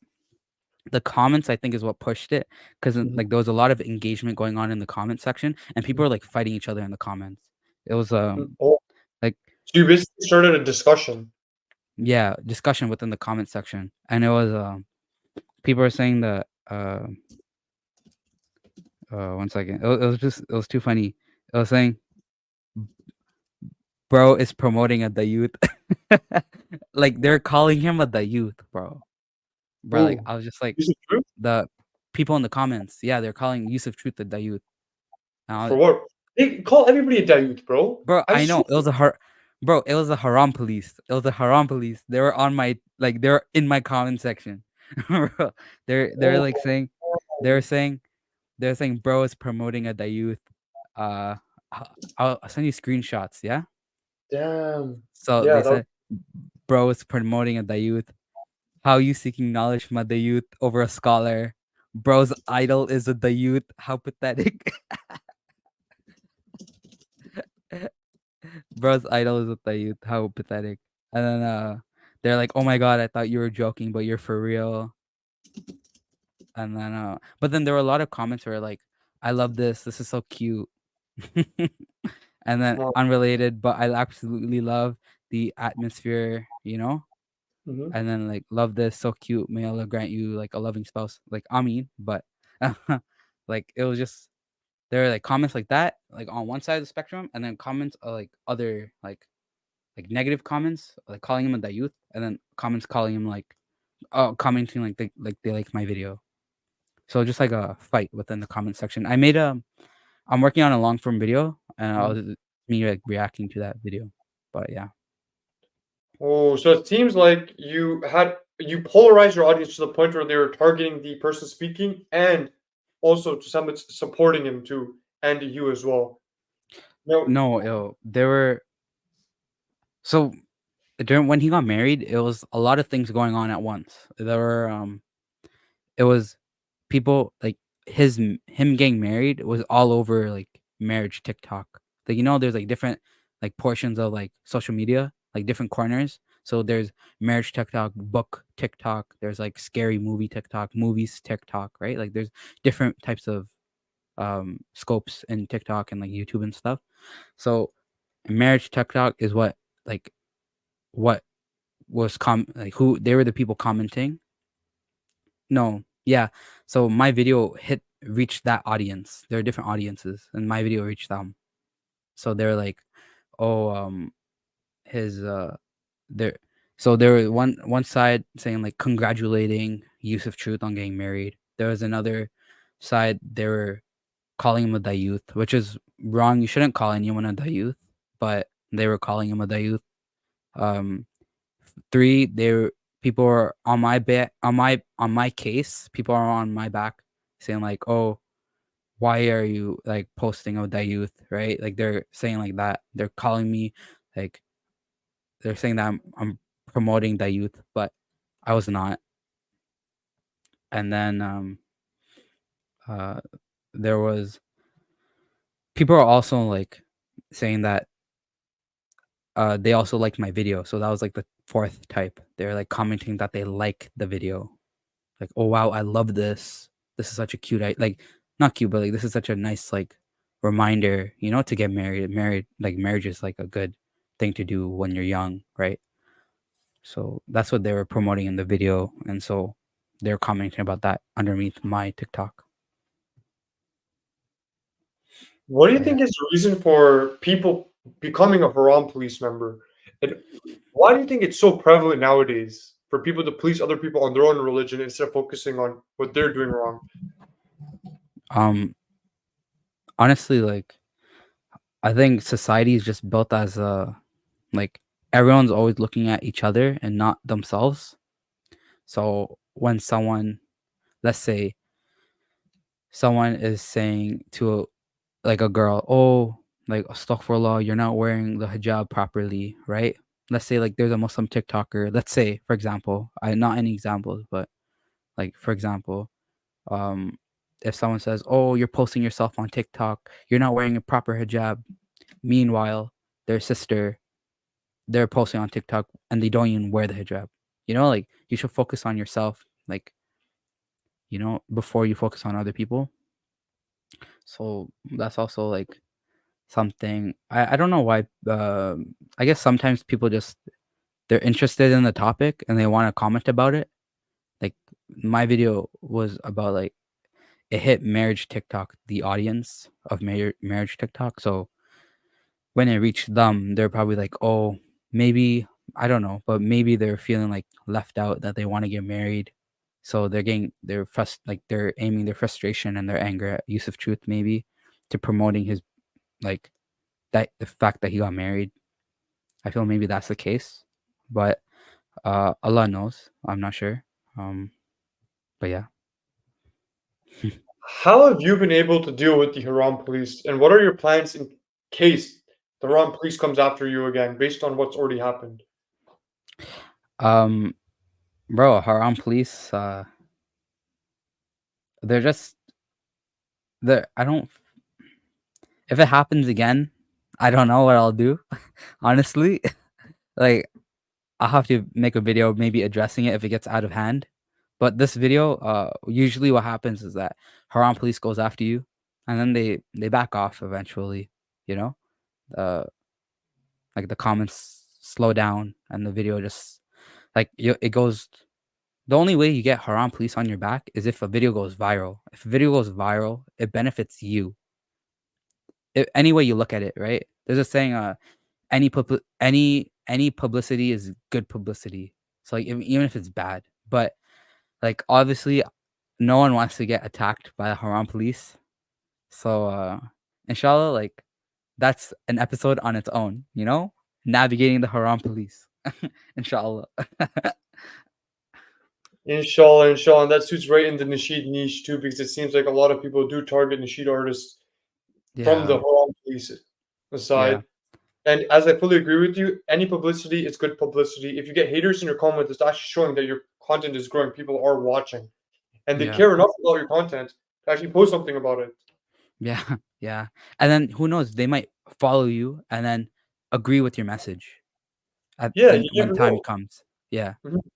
[SPEAKER 2] the comments I think is what pushed it because
[SPEAKER 1] mhm,
[SPEAKER 2] like there was a lot of engagement going on in the comment section and people
[SPEAKER 1] mhm.
[SPEAKER 2] were like fighting each other in the comments. It was
[SPEAKER 1] Oh,
[SPEAKER 2] like
[SPEAKER 1] so you basically started a discussion.
[SPEAKER 2] yeah, discussion within the comment section. And it was people were saying that One second. It was too funny. It was saying, "Bro is promoting a the youth." Like they're calling him a the youth, bro. Bro, like
[SPEAKER 1] Who?
[SPEAKER 2] I was just like
[SPEAKER 1] Is it true?
[SPEAKER 2] the people in the comments. Yeah, they're calling Yusuf Truth a the youth.
[SPEAKER 1] For what? They call everybody a Dayuth, bro.
[SPEAKER 2] Bro,
[SPEAKER 1] I
[SPEAKER 2] I know
[SPEAKER 1] swear.
[SPEAKER 2] it was bro, it was the Haram police. It was the Haram police. They were on my like they're in my comment section. Bro, they're
[SPEAKER 1] Oh,
[SPEAKER 2] like saying they're saying they're saying bro is promoting a the youth. Uh I'll send you screenshots, yeah?
[SPEAKER 1] damn.
[SPEAKER 2] So
[SPEAKER 1] Yeah,
[SPEAKER 2] they
[SPEAKER 1] that
[SPEAKER 2] said bro is promoting a the youth. How you seeking knowledge from a the youth over a scholar? Bro's idol is a the youth. How pathetic. Bro's idol is a the youth. How pathetic. And then they're like, "Oh my god, I thought you were joking, but you're for real." And then but then there were a lot of comments where like, "I love this. This is so cute." And then
[SPEAKER 1] was.
[SPEAKER 2] unrelated, but I absolutely love the atmosphere, you know?
[SPEAKER 1] Mhm.
[SPEAKER 2] And then like, "Love this, so cute. May Allah grant you like a loving spouse." Like, I mean, but like it was just there are like comments like that, like on one side of the spectrum, and then comments are like other like negative comments, like calling him a dayuth, and then comments calling him like commenting like they like my video. So just like a fight within the comment section. I'm working on a long form video, and I
[SPEAKER 1] Mhm.
[SPEAKER 2] was me like reacting to that video. But yeah.
[SPEAKER 1] Oh, so it seems like you polarized your audience to the point where they were targeting the person speaking and also to some it's supporting him too, and you as well. No.
[SPEAKER 2] No, there were so during when he got married, it was a lot of things going on at once. There were it was people like him getting married was all over like marriage TikTok. Like there's like different like portions of like social media, like different corners. So there's marriage TikTok, book TikTok, there's like scary movie TikTok, movies TikTok, right? Like there's different types of scopes in TikTok and like YouTube and stuff. So marriage TikTok is like what was like who they were the people commenting. No, yeah. So my video reached that audience. There are different audiences, and my video reached them. So they're like, "Oh, his there." So there was one side saying like congratulating Yusuf Truth on getting married. There was another side they were calling him a dayuth, which is wrong. You shouldn't call anyone a dayuth, but they were calling him a dayuth. Um, three, people are on my back on my case. People are on my back saying like, "Oh, why are you like posting of that youth?" Right? Like they're saying like that. They're calling me like they're saying that I'm promoting that youth, but I was not. And then uh there was people are also like saying that they also liked my video. So that was like the fourth type. They're like commenting that they like the video. Like, "Oh wow, I love this. This is such a cute like not cute, but like this is such a nice like reminder, to get married. Like marriage is like a good thing to do when you're young, right?" So that's what they were promoting in the video, and so they're commenting about that underneath my TikTok.
[SPEAKER 1] What do you
[SPEAKER 2] But yeah.
[SPEAKER 1] think is the reason for people becoming a Haram police member? And why do you think it's so prevalent nowadays for people to police other people on their own religion instead of focusing on what they're doing wrong?
[SPEAKER 2] Um Honestly, like I think society is just built as a like everyone's always looking at each other and not themselves. So when let's say someone is saying to like a girl, "Oh, like astaghfirullah, you're not wearing the hijab properly," right? Let's say like there's a Muslim TikToker. Let's say, for example, I not any examples, but like for example, um, if someone says, "Oh, you're posting yourself on TikTok, you're not wearing a proper hijab," meanwhile, their sister, they're posting on TikTok and they don't even wear the hijab. Like you should focus on yourself, like before you focus on other people. So that's also like something I don't know why. I guess sometimes people just they're interested in the topic and they want to comment about it. Like my video was about like it hit marriage TikTok, the audience of marriage TikTok. So when it reached them, they're probably like, oh, maybe I don't know, but maybe they're feeling like left out that they want to get married. So they're aiming their frustration and their anger at Yusuf Truth maybe to promoting his like that the fact that he got married. I feel maybe that's the case, but Allah knows. I'm not sure. Um, but yeah.
[SPEAKER 1] How have you been able to deal with the Haram police, and what are your plans in case the Haram police comes after you again, based on what's already happened?
[SPEAKER 2] Um, bro, Haram police. They're just they're. I don't. If it happens again, I don't know what I'll do. Honestly, like I'll have to make a video maybe addressing it if it gets out of hand. But this video, usually what happens is that Haram police goes after you, and then they back off eventually. You know, uh, like the comments slow down, and the video just it goes. The only way you get Haram police on your back is if a video goes viral. If a video goes viral, it benefits you. Any way you look at it, right? There's a saying, any publicity is good publicity. So like even if it's bad, but like obviously no one wants to get attacked by the Haram police. So inshallah, like that's an episode on its own, you know? Navigating the Haram police. Inshallah.
[SPEAKER 1] Inshallah, inshallah, and that suits right in the Nasheed niche too, because it seems like a lot of people do target Nasheed artists from the
[SPEAKER 2] Yeah.
[SPEAKER 1] Haram police
[SPEAKER 2] Yeah.
[SPEAKER 1] side. And as I fully agree with you, any publicity is good publicity. If you get haters in your comments, it's actually showing that your content is growing. People are watching, and they
[SPEAKER 2] Yeah.
[SPEAKER 1] care enough about your content to actually post something about it.
[SPEAKER 2] Yeah. Yeah. And then who knows, they might follow you and then agree with your message
[SPEAKER 1] Yeah,
[SPEAKER 2] and
[SPEAKER 1] you
[SPEAKER 2] when
[SPEAKER 1] never
[SPEAKER 2] time
[SPEAKER 1] know.
[SPEAKER 2] comes. Yeah.
[SPEAKER 1] Mhm.
[SPEAKER 2] Yeah.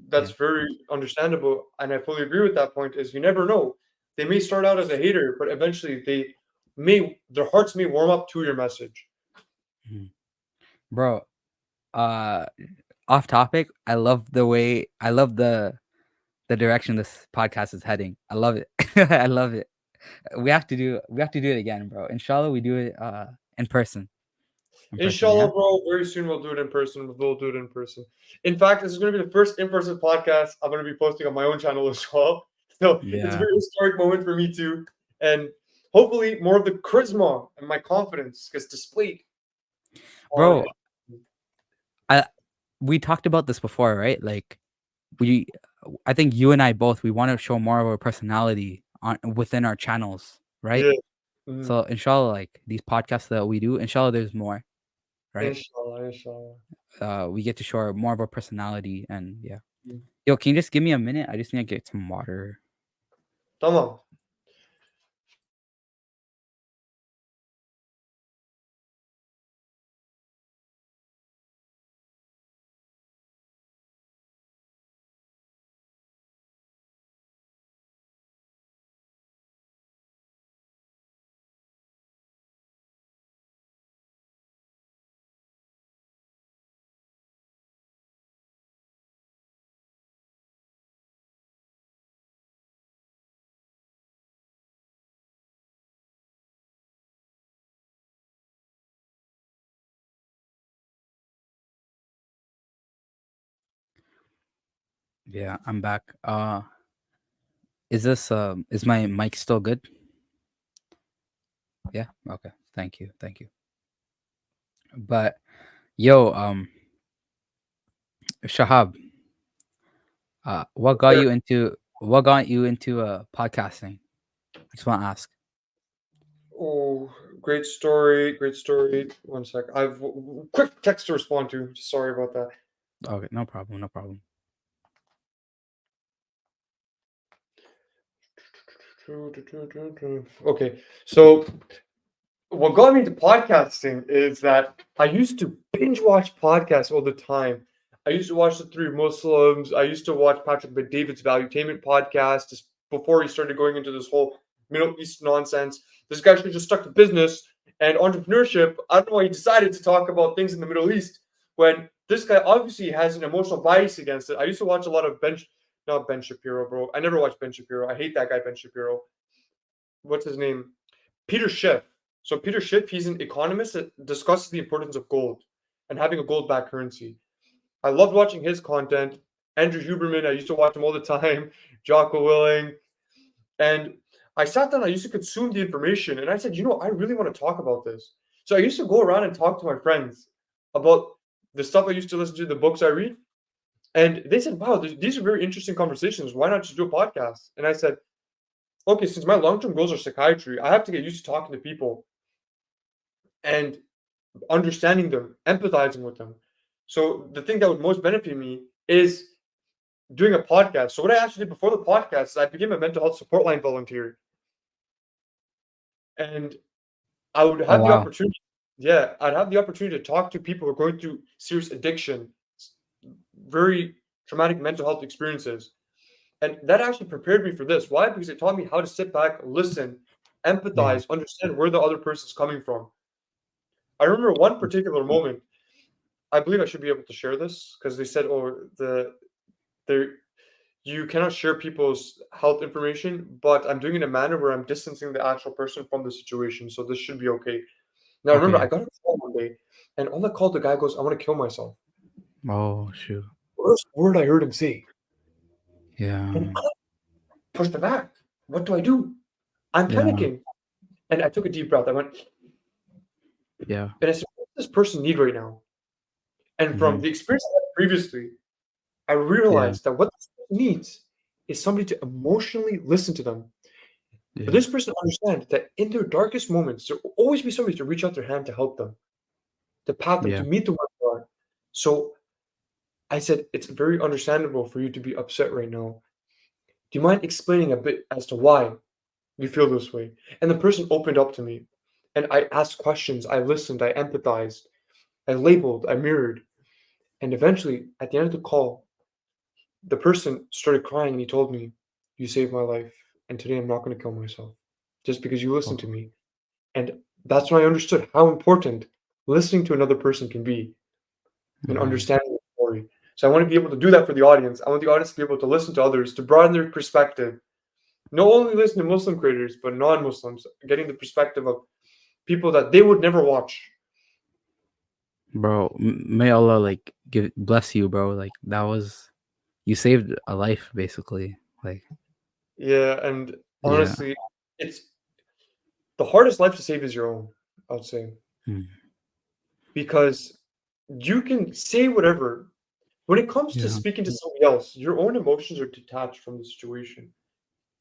[SPEAKER 1] That's very understandable, and I fully agree with that point. Is you never know. They may start out as a hater, but eventually their hearts may warm up to your message.
[SPEAKER 2] Mhm. Bro, uh off topic, I love the direction this podcast is heading. I love it. I love it. We have to do it again, bro. Inshallah we do it in person. In person, yeah?
[SPEAKER 1] Inshallah, bro, very soon we'll do it in person. We'll do it in person. In fact, this is going to be the first in-person podcast I'm going to be posting on my own channel as well. So it's a
[SPEAKER 2] Yeah.
[SPEAKER 1] very historic moment for me too, and hopefully more of the charisma and my confidence gets displayed on
[SPEAKER 2] Bro,
[SPEAKER 1] it.
[SPEAKER 2] I we talked about this before, right? Like we I think you and I both we want to show more of our personality on within our channels, right?
[SPEAKER 1] Yeah. Mhm.
[SPEAKER 2] So inshallah, like these podcasts that we do, inshallah there's more, right?
[SPEAKER 1] Inshallah, inshallah.
[SPEAKER 2] We get to show more of our personality and yeah.
[SPEAKER 1] Mm.
[SPEAKER 2] Yo, can you just give me a minute? I just need to get some water.
[SPEAKER 1] Tamam.
[SPEAKER 2] Yeah, I'm back. Is my mic still good? Yeah. Okay. Thank you. Thank you. But yo, Shahab,
[SPEAKER 1] Sure.
[SPEAKER 2] what got you into podcasting? I just want to ask.
[SPEAKER 1] Oh, great story. Great story. One sec. I've quick text to respond to. Sorry about that.
[SPEAKER 2] Okay, no problem, no problem.
[SPEAKER 1] Okay, so what got me into podcasting is that I used to binge watch podcasts all the time. I used to watch the Three Muslims. I used to watch Patrick Bet David's Valuetainment podcast just before he started going into this whole Middle East nonsense. This guy actually just stuck to business and entrepreneurship. I don't know why he decided to talk about things in the Middle East when this guy obviously has an emotional bias against it. I used to watch a lot of not Ben Shapiro, bro. I never watched Ben Shapiro. I hate that guy, Ben Shapiro. what's his name? Peter Schiff. So Peter Schiff, he's an economist that discusses the importance of gold and having a gold-backed currency. I loved watching his content. Andrew Huberman, I used to watch him all the time. Jocko Willing, and I sat down. I used to consume the information, and I said, I really want to talk about this. So I used to go around and talk to my friends about the stuff I used to listen to, the books I read, and they said, "Wow, these are very interesting conversations. Why not just do a podcast?" And I said, "Okay, since my long-term goals are psychiatry, I have to get used to talking to people and understanding them, empathizing with them. So the thing that would most benefit me is doing a podcast. So what I actually did before the podcast is I became a mental health support line volunteer, and I would
[SPEAKER 2] Oh
[SPEAKER 1] have the
[SPEAKER 2] wow.
[SPEAKER 1] opportunity. Yeah, I'd have the opportunity to talk to people who are going through serious addiction, very traumatic mental health experiences. And that actually prepared me for this. Why? Because it taught me how to sit back, listen,
[SPEAKER 2] Yeah.
[SPEAKER 1] empathize, understand where the other person's coming from. I remember one particular moment. I believe I should be able to share this because they said, "Oh, there you cannot share people's health information," but I'm doing it in a manner where I'm distancing the actual person from the situation, so this should be okay. Now, remember, I
[SPEAKER 2] Okay.
[SPEAKER 1] got a call one day, and on the call, the guy goes, "I want to kill myself."
[SPEAKER 2] Oh shoot.
[SPEAKER 1] First word I heard him say,
[SPEAKER 2] Yeah.
[SPEAKER 1] and I pushed it back. What do I do? I'm
[SPEAKER 2] Yeah.
[SPEAKER 1] panicking, and I took a deep breath. I went,
[SPEAKER 2] Yeah.
[SPEAKER 1] and I said, "What does this person need right now?" And from
[SPEAKER 2] Hmm.
[SPEAKER 1] the experience I had previously, I
[SPEAKER 2] Yeah.
[SPEAKER 1] realized that what this person needs is somebody to emotionally listen to them. For
[SPEAKER 2] Yeah.
[SPEAKER 1] this person to understand that in their darkest moments, there will always be somebody to reach out their hand to help them, to pat them, to
[SPEAKER 2] Yeah.
[SPEAKER 1] meet them where they are. So I said, "It's very understandable for you to be upset right now. Do you mind explaining a bit as to why you feel this way?" And the person opened up to me, and I asked questions. I listened. I empathized. I labeled. I mirrored. And eventually, at the end of the call, the person started crying and he told me, "You saved my life. And today I'm not going to kill myself just because you listened to
[SPEAKER 2] Oh.
[SPEAKER 1] me." And that's when I understood how important listening to another person can be in
[SPEAKER 2] Hmm.
[SPEAKER 1] understanding the story. So I want to be able to do that for the audience. I want the audience to be able to listen to others, to broaden their perspective. Not only listen to Muslim creators, but non-Muslims, getting the perspective of people that they would never watch.
[SPEAKER 2] Bro, may Allah like give bless you, bro. Like that was you saved a life basically. Like
[SPEAKER 1] Yeah, and
[SPEAKER 2] yeah.
[SPEAKER 1] honestly, it's the hardest life to save is your own, I would say,
[SPEAKER 2] Mm.
[SPEAKER 1] because you can say whatever. When it comes to
[SPEAKER 2] Yeah.
[SPEAKER 1] speaking to somebody else, your own emotions are detached from the situation.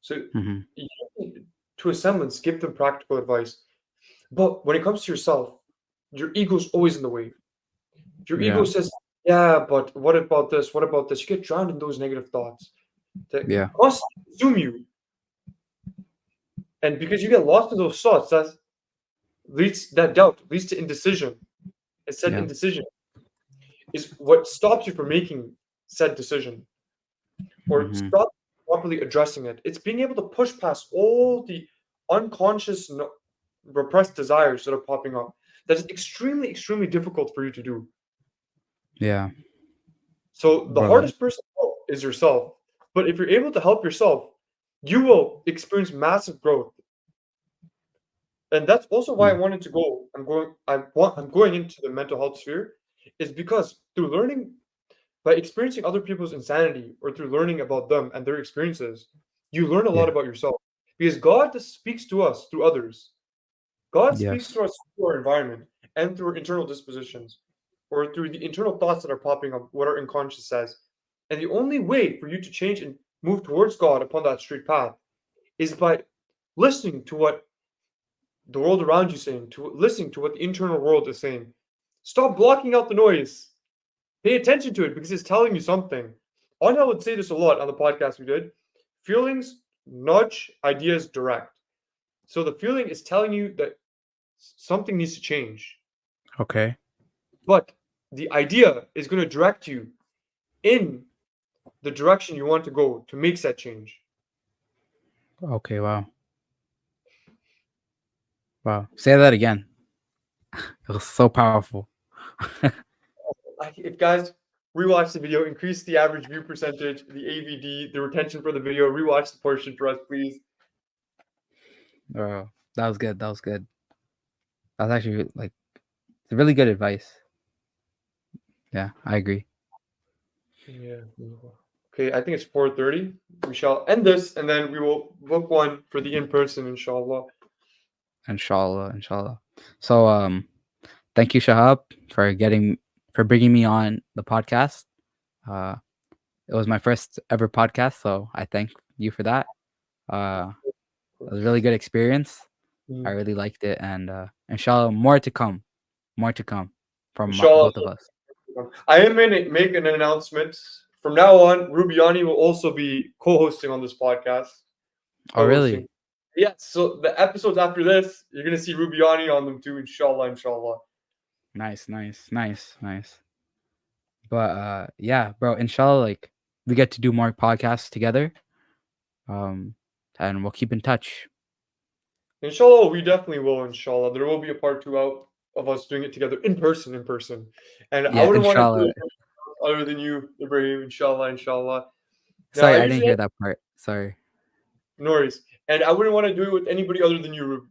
[SPEAKER 1] So
[SPEAKER 2] Hmm.
[SPEAKER 1] you can, to a semblance, give them practical advice. But when it comes to yourself, your ego's always in the way. Your ego
[SPEAKER 2] Yeah.
[SPEAKER 1] says, "Yeah, but what about this? What about this?" You get drowned in those negative thoughts that
[SPEAKER 2] Yeah.
[SPEAKER 1] constantly consume you. And because you get lost in those thoughts, that doubt leads to indecision. And said
[SPEAKER 2] Yeah.
[SPEAKER 1] indecision is what stops you from making said decision or
[SPEAKER 2] Hmm.
[SPEAKER 1] stop properly addressing it. It's being able to push past all the unconscious, repressed desires that are popping up. That is extremely, extremely difficult for you to do.
[SPEAKER 2] Yeah.
[SPEAKER 1] So the
[SPEAKER 2] Bro.
[SPEAKER 1] hardest person to help is yourself. But if you're able to help yourself, you will experience massive growth. And that's also why I
[SPEAKER 2] Mm.
[SPEAKER 1] wanted to go. I'm going into the mental health sphere, is because through learning by experiencing other people's insanity or through learning about them and their experiences, you learn a lot
[SPEAKER 2] Yeah.
[SPEAKER 1] about yourself. Because God just speaks to us through others. God speaks
[SPEAKER 2] Yes.
[SPEAKER 1] to us through our environment and through our internal dispositions or through the internal thoughts that are popping up, what our unconscious says. And the only way for you to change and move towards God upon that straight path is by listening to what the world around you is saying, to listening to what the internal world is saying. Stop blocking out the noise. Pay attention to it because it's telling you something. Anya would say this a lot on the podcast we did. Feelings nudge, ideas direct. So the feeling is telling you that something needs to change.
[SPEAKER 2] Okay.
[SPEAKER 1] But the idea is going to direct you in the direction you want to go to make that change.
[SPEAKER 2] Okay. Wow. Wow. Say that again. It was so powerful.
[SPEAKER 1] If guys rewatch the video, increase the average view percentage, the AVD, the retention for the video, rewatch the portion for us, please.
[SPEAKER 2] Bro, that was good. That was good. That was actually like it's really good advice. Yeah, I agree.
[SPEAKER 1] Yeah. Okay, I think it's 4:30. We shall end this, and then we will book one for the in person, inshallah.
[SPEAKER 2] Inshallah, inshallah. So thank you, Shahab, for getting for bringing me on the podcast. Uh it was my first ever podcast, so I thank you for that. Uh it was a really good experience. I
[SPEAKER 1] Mm.
[SPEAKER 2] really liked it, and inshallah more to come. More to come from
[SPEAKER 1] Inshallah.
[SPEAKER 2] both of us.
[SPEAKER 1] I am going to make an announcement. From now on, Rubiani will also be co-hosting on this podcast.
[SPEAKER 2] Oh
[SPEAKER 1] Co-hosting.
[SPEAKER 2] really?
[SPEAKER 1] Yeah, so the episodes after this, you're gonna see Rubiani on them too, inshallah, inshallah.
[SPEAKER 2] Nice, nice, nice, nice. But yeah, bro, inshallah, like we get to do more podcasts together. Um and we'll keep in touch.
[SPEAKER 1] Inshallah, we definitely will, inshallah. There will be a part two out of us doing it together in person, in person. And I
[SPEAKER 2] Yeah,
[SPEAKER 1] wouldn't want to do
[SPEAKER 2] inshallah.
[SPEAKER 1] it other than you, Ibrahim, inshallah, inshallah. Now,
[SPEAKER 2] Sorry,
[SPEAKER 1] I
[SPEAKER 2] I didn't
[SPEAKER 1] usually have
[SPEAKER 2] hear that part. Sorry.
[SPEAKER 1] Norris, and I wouldn't want to do it with anybody other than you,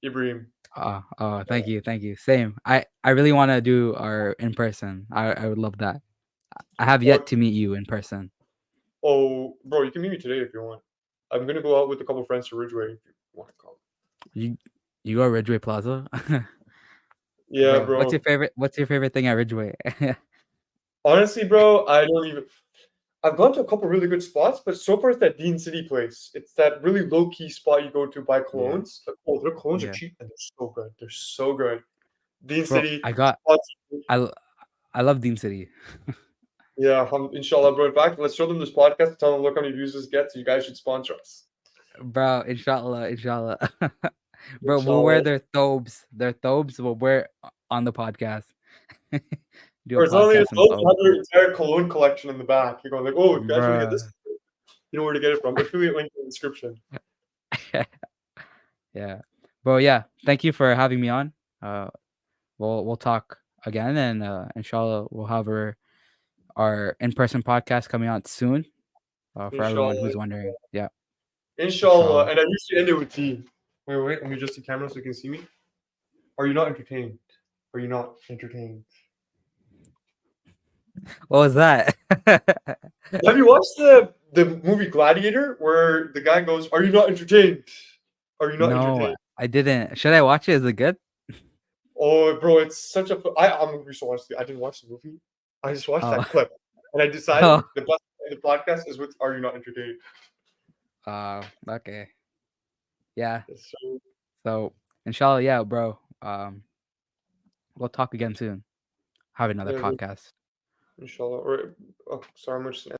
[SPEAKER 1] Ibrahim.
[SPEAKER 2] Oh, thank you, thank you. Same. I really want to do our in person. I would love that. I have
[SPEAKER 1] Or,
[SPEAKER 2] yet to meet you in person.
[SPEAKER 1] oh, bro, you can meet me today if you want. I'm gonna go out with a couple friends to Ridgeway if you want to come.
[SPEAKER 2] You you go to Ridgeway Plaza,
[SPEAKER 1] Yeah,
[SPEAKER 2] bro. What's
[SPEAKER 1] bro.
[SPEAKER 2] your favorite? What's your favorite thing at Ridgeway?
[SPEAKER 1] Honestly, bro, I don't even. I've gone to a couple really good spots, but so far it's that Dean City place. It's that really low key spot you go to buy
[SPEAKER 2] Yeah,
[SPEAKER 1] colognes. Like, oh, their colognes are
[SPEAKER 2] yeah,
[SPEAKER 1] cheap and they're so good. They're so good. Dean
[SPEAKER 2] bro.
[SPEAKER 1] City
[SPEAKER 2] I got.
[SPEAKER 1] spots.
[SPEAKER 2] I I love Dean City,
[SPEAKER 1] Yeah, inshallah, bro. In fact, let's show them this podcast. Tell them look how many views this gets. You guys should sponsor us.
[SPEAKER 2] bro. Inshallah, inshallah, bro. We'll wear
[SPEAKER 1] Inshallah.
[SPEAKER 2] their thobes. Their thobes. We'll wear on the podcast. Do a
[SPEAKER 1] Or it's not only
[SPEAKER 2] podcast in
[SPEAKER 1] those,
[SPEAKER 2] thobe,
[SPEAKER 1] have their entire cologne collection in the back. You're going like, oh, if you guys want to get this,
[SPEAKER 2] bro.
[SPEAKER 1] you know where to get it from. Affiliate link in the description.
[SPEAKER 2] Yeah, bro. Yeah. Thank you for having me on. Uh, we'll talk again, and inshallah we'll have our in person podcast coming out soon. For everyone
[SPEAKER 1] Inshallah.
[SPEAKER 2] who's wondering, yeah,
[SPEAKER 1] Inshallah.
[SPEAKER 2] inshallah.
[SPEAKER 1] And I usually end it with T. Wait. Let me adjust the camera so you can see me. Are you not entertained? Are you not entertained?
[SPEAKER 2] What was that?
[SPEAKER 1] Have you watched the movie Gladiator where the guy goes, "Are you not entertained? Are you not
[SPEAKER 2] No,
[SPEAKER 1] entertained?"
[SPEAKER 2] I didn't. Should I watch it? Is it good?
[SPEAKER 1] Oh, bro, it's such a. I'm gonna be so honest with you. I didn't watch the movie. I just watched
[SPEAKER 2] Oh,
[SPEAKER 1] that clip, and I decided
[SPEAKER 2] oh,
[SPEAKER 1] the best way the podcast is with "Are you not entertained?"
[SPEAKER 2] okay. Yeah.
[SPEAKER 1] So,
[SPEAKER 2] So, inshallah, yeah, bro. We'll talk again soon. Have another
[SPEAKER 1] yeah,
[SPEAKER 2] podcast.
[SPEAKER 1] inshallah. Or, oh, sorry, I'm just